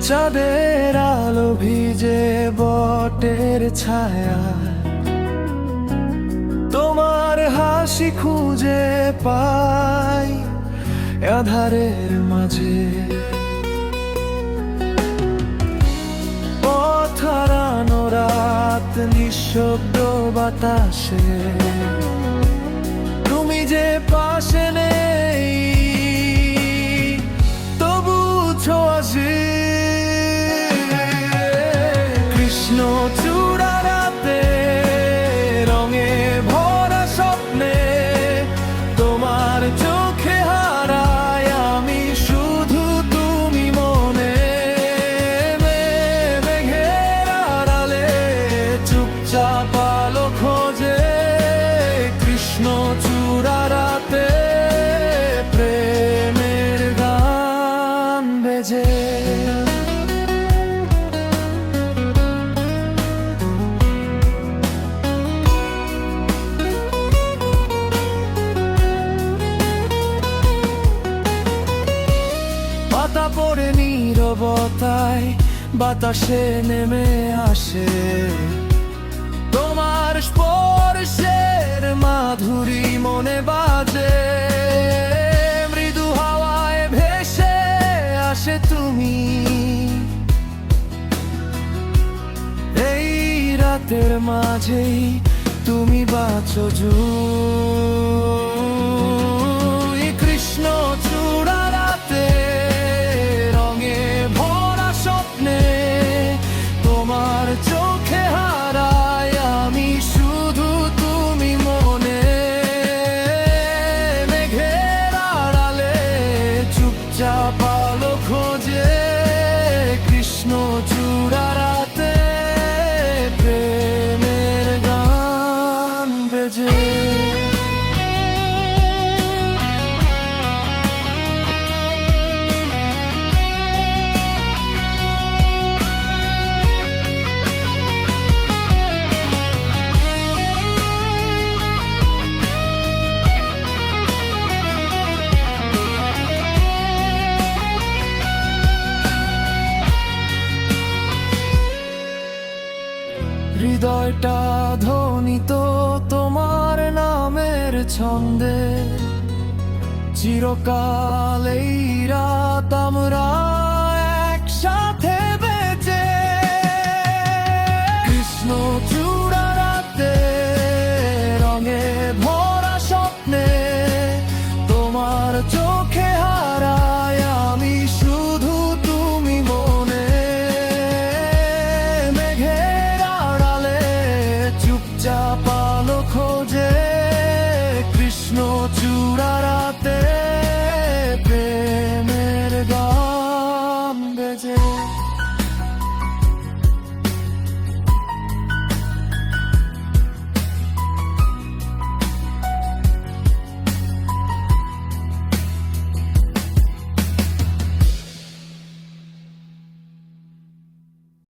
চাঁদের আলো ভিজে বটের ছায়া, তোমার হাসি খুঁজে পাই আঁধারের মাঝে। পথ হারানো রাত নিঃশব্দ বাতাসে, তুমি যে পাশে নেই তবু ছোঁয়াশে। কৃষ্ণ চূড়া রাতে রঙে ভরা স্বপ্নে, তোমার চোখে হারাই আমি শুধু তুমি মনে। মেঘের আড়ালে চুপচাপ আলো খোঁজে, কৃষ্ণ চূড়া রাতে প্রেমের গান বেজে। পাতা পড়ে নীরবতায় বাতাসে নেমে আসে, তোমার স্পর্শের মাধুরী মনে বাজে। মৃদু হাওয়ায় ভেসে আসে তুমি, এই রাতের মাঝেই তুমি বাঁচো জুই। কৃষ্ণ চূড়া রাতে রঙে ভরা স্বপ্নে, তোমার চোখে হারাই আমি শুধু তুমি মনে। মেঘের আড়ালে চুপচাপ আলো খোঁজে, কৃষ্ণ চূড়া রাতে প্রেমের গান বেজে। হৃদয়টা ধ্বনিত তোমার নামের ছন্দে, চিরকাল এই রাত আমরা